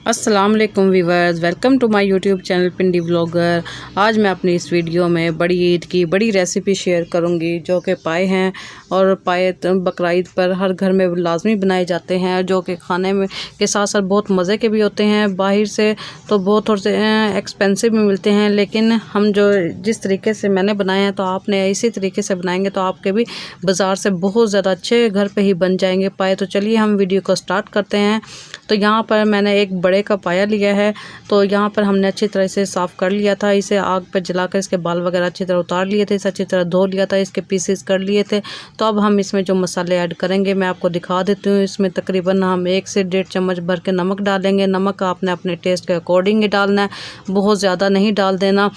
अस्सलाम वालेकुम viewers, welcome to my YouTube channel Pindi vlogger. आज मैं अपनी इस वीडियो में बड़ी ईद की बड़ी रेसिपी शेयर करूंगी जो कि पाए हैं। और पाए बकरा ईद पर हर घर में लाजमी बनाए जाते हैं, जो कि खाने में के साथ साथ बहुत मज़े के भी होते हैं। बाहर से तो बहुत थोड़े से एक्सपेंसिव भी मिलते हैं, लेकिन हम जो जिस तरीके से मैंने बनाए हैं तो आपने इसी तरीके से बनाएंगे तो आपके भी बाज़ार से बहुत ज़्यादा अच्छे घर पर ही बन जाएंगे पाए। तो चलिए हम वीडियो को स्टार्ट करते हैं। तो यहाँ पर मैंने एक बड़े का पाया लिया है। तो यहाँ पर हमने अच्छी तरह से साफ़ कर लिया था, इसे आग पर जलाकर इसके बाल वगैरह अच्छी तरह उतार लिए थे, इसे अच्छी तरह धो लिया था, इसके पीसेस कर लिए थे। तो अब हम इसमें जो मसाले ऐड करेंगे मैं आपको दिखा देती हूँ। इसमें तकरीबन हम 1 से 1.5 चम्मच भर के नमक डालेंगे। नमक आपने अपने टेस्ट के अकॉर्डिंग ही डालना है, बहुत ज़्यादा नहीं डाल देना।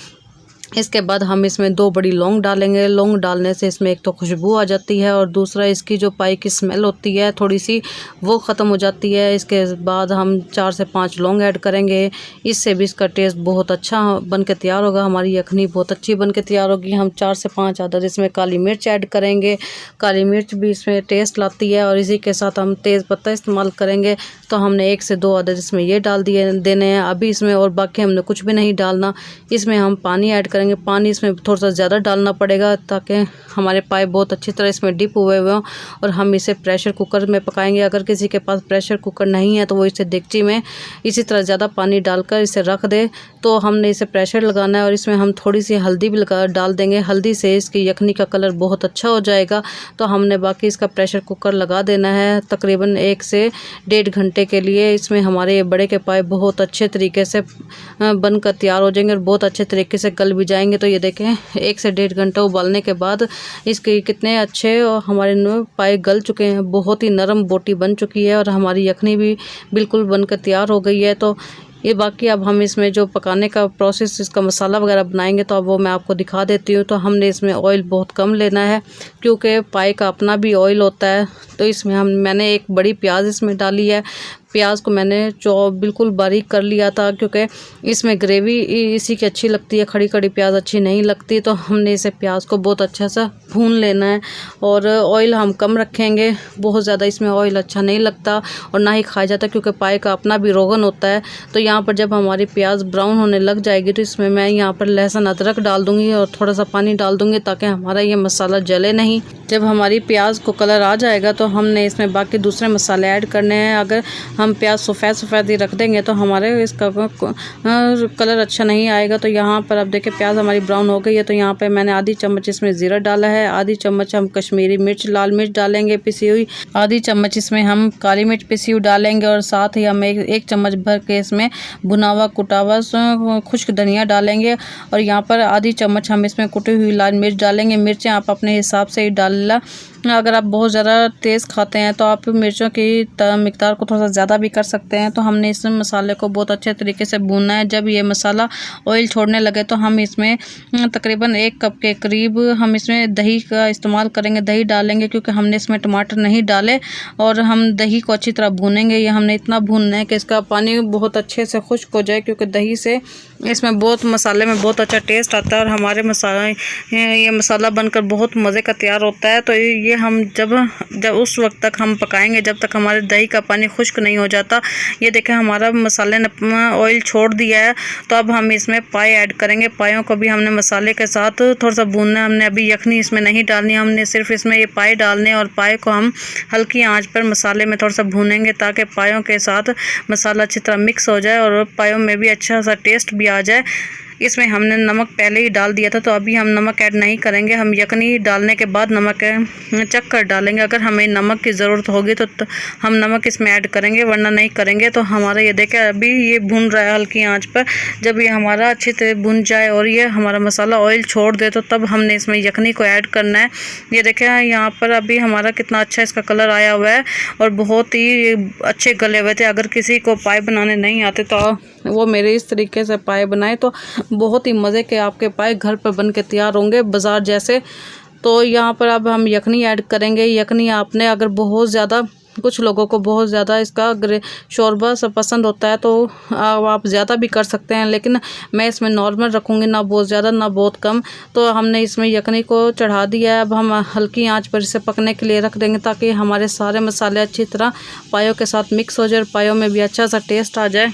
इसके बाद हम इसमें 2 बड़ी लौंग डालेंगे। लौंग डालने से इसमें एक तो खुशबू आ जाती है और दूसरा इसकी जो पाई की स्मेल होती है थोड़ी सी वो ख़त्म हो जाती है। इसके बाद हम 4 से 5 लौंग ऐड करेंगे, इससे भी इसका टेस्ट बहुत अच्छा बन के तैयार होगा। हमारी यखनी बहुत अच्छी बन के तैयार होगी। हम 4 से 5 अदद इसमें काली मिर्च ऐड करेंगे। काली मिर्च भी इसमें टेस्ट लाती है। और इसी के साथ हम तेज़ पत्ता इस्तेमाल करेंगे, तो हमने 1 से 2 अदद इसमें ये डाल देने हैं अभी इसमें, और बाकी हमने कुछ भी नहीं डालना। इसमें हम पानी ऐड करेंगे। पानी इसमें थोड़ा सा ज़्यादा डालना पड़ेगा ताकि हमारे पाए बहुत अच्छी तरह इसमें डिप हुए हुए हों। और हम इसे प्रेशर कुकर में पकाएंगे। अगर किसी के पास प्रेशर कुकर नहीं है तो वो इसे डेगची में इसी तरह ज़्यादा पानी डालकर इसे रख दे। तो हमने इसे प्रेशर लगाना है और इसमें हम थोड़ी सी हल्दी भी डाल देंगे। हल्दी से इसकी यखनी का कलर बहुत अच्छा हो जाएगा। तो हमने बाकी इसका प्रेशर कुकर लगा देना है तकरीबन 1 से 1.5 घंटे के लिए। इसमें हमारे ये बड़े के पाए बहुत अच्छे तरीके से बनकर तैयार हो जाएंगे और बहुत अच्छे तरीके से गल भी जाएंगे। तो ये देखें 1 से 1.5 घंटा उबालने के बाद इसके कितने अच्छे और हमारे पाए गल चुके हैं, बहुत ही नरम बोटी बन चुकी है और हमारी यखनी भी बिल्कुल बनकर तैयार हो गई है। तो ये बाकी अब हम इसमें जो पकाने का प्रोसेस इसका मसाला वगैरह बनाएंगे तो अब वो मैं आपको दिखा देती हूँ। तो हमने इसमें ऑयल बहुत कम लेना है क्योंकि पाए का अपना भी ऑयल होता है। तो इसमें मैंने एक बड़ी प्याज इसमें डाली है। प्याज को मैंने बिल्कुल बारीक कर लिया था क्योंकि इसमें ग्रेवी इसी की अच्छी लगती है, खड़ी खड़ी प्याज अच्छी नहीं लगती। तो हमने इसे प्याज को बहुत अच्छा सा भून लेना है और ऑयल हम कम रखेंगे, बहुत ज़्यादा इसमें ऑयल अच्छा नहीं लगता और ना ही खाया जाता क्योंकि पाए का अपना भी रोगन होता है। तो यहाँ पर जब हमारी प्याज ब्राउन होने लग जाएगी तो इसमें मैं यहाँ पर लहसुन अदरक डाल दूँगी और थोड़ा सा पानी डाल दूँगी ताकि हमारा ये मसाला जले नहीं। जब हमारी प्याज को कलर आ जाएगा तो हमने इसमें बाकी दूसरे मसाले ऐड करने हैं। अगर हम प्याज सफ़ेद ही रख देंगे तो हमारे इसका कलर अच्छा नहीं आएगा। तो यहाँ पर अब देखिए प्याज हमारी ब्राउन हो गई है। तो यहाँ पे मैंने आधी चम्मच इसमें ज़ीरा डाला है, आधी चम्मच हम कश्मीरी मिर्च लाल मिर्च डालेंगे पिसी हुई, आधी चम्मच इसमें हम काली मिर्च पिसी हुई डालेंगे और साथ ही हम एक चम्मच भर के इसमें भुना हुआ कुटा हुआ खुश्क धनिया डालेंगे। और यहाँ पर आधी चम्मच हम इसमें कुटी हुई लाल मिर्च डालेंगे। मिर्चें आप अपने हिसाब से ही डालना, अगर आप बहुत ज़्यादा तेज़ खाते हैं तो आप मिर्चों की मिकदार को थोड़ा सा ज़्यादा भी कर सकते हैं। तो हमने इस मसाले को बहुत अच्छे तरीके से भूनना है। जब ये मसाला ऑयल छोड़ने लगे तो हम इसमें तकरीबन 1 कप के करीब हम इसमें दही का इस्तेमाल करेंगे, दही डालेंगे क्योंकि हमने इसमें टमाटर नहीं डाले। और हम दही को अच्छी तरह भूनेंगे। ये हमने इतना भूनना है कि इसका पानी बहुत अच्छे से खुश्क हो जाए क्योंकि दही से इसमें बहुत मसाले में बहुत अच्छा टेस्ट आता है और हमारे ये मसाला बनकर बहुत मज़े का तैयार होता है। तो ये हम जब उस वक्त तक हम पकाएंगे जब तक हमारे दही का पानी खुश्क नहीं हो जाता। ये देखें हमारा मसाले ने ऑयल छोड़ दिया है। तो अब हम इसमें पाए ऐड करेंगे। पायों को भी हमने मसाले के साथ थोड़ा सा भूनना है। हमने अभी यखनी इसमें नहीं डालनी, हमने सिर्फ इसमें ये पाए डालने और पाए को हम हल्की आंच पर मसाले में थोड़ा सा भूनेंगे ताकि पायों के साथ मसाला अच्छी तरह मिक्स हो जाए और पायों में भी अच्छा सा टेस्ट भी आ जाए। इसमें हमने नमक पहले ही डाल दिया था तो अभी हम नमक ऐड नहीं करेंगे। हम यखनी डालने के बाद नमक चख कर डालेंगे। अगर हमें नमक की ज़रूरत होगी तो हम नमक इसमें ऐड करेंगे, वरना नहीं करेंगे। तो हमारा ये देखें अभी ये भून रहा है हल्की आंच पर। जब ये हमारा अच्छी तरह भुन जाए और ये हमारा मसाला ऑयल छोड़ दे तो तब हमने इसमें यखनी को ऐड करना है। ये देखें यहाँ पर अभी हमारा कितना अच्छा इसका कलर आया हुआ है और बहुत ही अच्छे गले हुए थे। अगर किसी को पाए बनाने नहीं आते तो वो मेरे इस तरीके से पाए बनाए तो बहुत ही मज़े के आपके पाए घर पर बन के तैयार होंगे बाज़ार जैसे। तो यहाँ पर अब हम यखनी ऐड करेंगे। यखनी आपने अगर बहुत ज़्यादा, कुछ लोगों को बहुत ज़्यादा इसका शोरबा सब पसंद होता है तो आप ज़्यादा भी कर सकते हैं, लेकिन मैं इसमें नॉर्मल रखूँगी, ना बहुत ज़्यादा ना बहुत कम। तो हमने इसमें यखनी को चढ़ा दिया है। अब हम हल्की आंच पर इसे पकने के लिए रख देंगे ताकि हमारे सारे मसाले अच्छी तरह पायों के साथ मिक्स हो जाए और पायों में भी अच्छा सा टेस्ट आ जाए।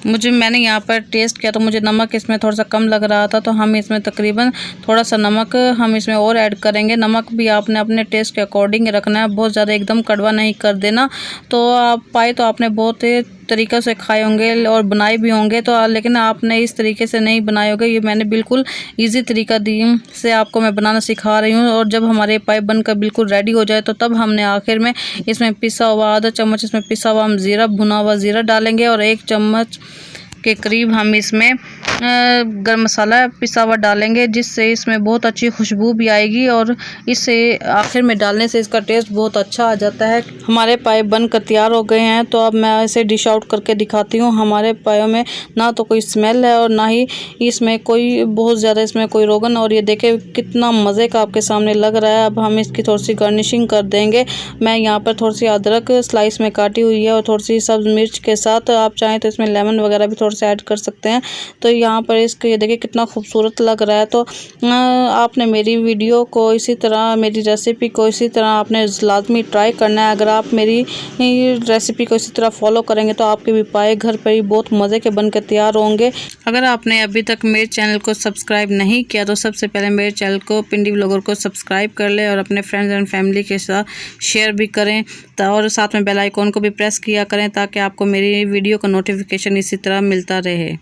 मैंने यहाँ पर टेस्ट किया तो मुझे नमक इसमें थोड़ा सा कम लग रहा था, तो हम इसमें तकरीबन थोड़ा सा नमक हम इसमें और ऐड करेंगे। नमक भी आपने अपने टेस्ट के अकॉर्डिंग रखना है, बहुत ज़्यादा एकदम कड़वा नहीं कर देना। तो आप पाए तो आपने बहुत तरीक़े से खाए होंगे और बनाए भी होंगे, तो लेकिन आपने इस तरीके से नहीं बनाए होंगे। ये मैंने बिल्कुल इजी तरीका से आपको मैं बनाना सिखा रही हूँ। और जब हमारे पाए बनकर बिल्कुल रेडी हो जाए तो तब हमने आखिर में इसमें पिसा हुआ आधा चम्मच इसमें पिसा हुआ हम ज़ीरा, भुना हुआ ज़ीरा डालेंगे और 1 चम्मच के करीब हम इसमें गरम मसाला पिसा हुआ डालेंगे, जिससे इसमें बहुत अच्छी खुशबू भी आएगी और इससे आखिर में डालने से इसका टेस्ट बहुत अच्छा आ जाता है। हमारे पाए बनकर तैयार हो गए हैं, तो अब मैं इसे डिश आउट करके दिखाती हूँ। हमारे पायों में ना तो कोई स्मेल है और ना ही इसमें कोई बहुत ज़्यादा इसमें कोई रोगन, और ये देखें कितना मज़े का आपके सामने लग रहा है। अब हम इसकी थोड़ी सी गार्निशिंग कर देंगे। मैं यहाँ पर थोड़ी सी अदरक स्लाइस में काटी हुई है और थोड़ी सी सब्ज़ मिर्च के साथ, आप चाहें तो इसमें लेमन वगैरह भी थोड़ा सा ऐड कर सकते हैं। तो यहाँ पर इसको ये देखिए कितना खूबसूरत लग रहा है। तो आपने मेरी वीडियो को इसी तरह, मेरी रेसिपी को इसी तरह आपने लाजमी ट्राई करना है। अगर आप मेरी रेसिपी को इसी तरह फॉलो करेंगे तो आपके भी पाए घर पर ही बहुत मज़े के बन के तैयार होंगे। अगर आपने अभी तक मेरे चैनल को सब्सक्राइब नहीं किया तो सबसे पहले मेरे चैनल को पिंडी व्लॉगर को सब्सक्राइब कर ले और अपने फ्रेंड्स एंड फैमिली के साथ शेयर भी करें, और साथ में बेल आइकॉन को भी प्रेस किया करें ताकि आपको मेरी वीडियो का नोटिफिकेशन इसी तरह मिलता रहे।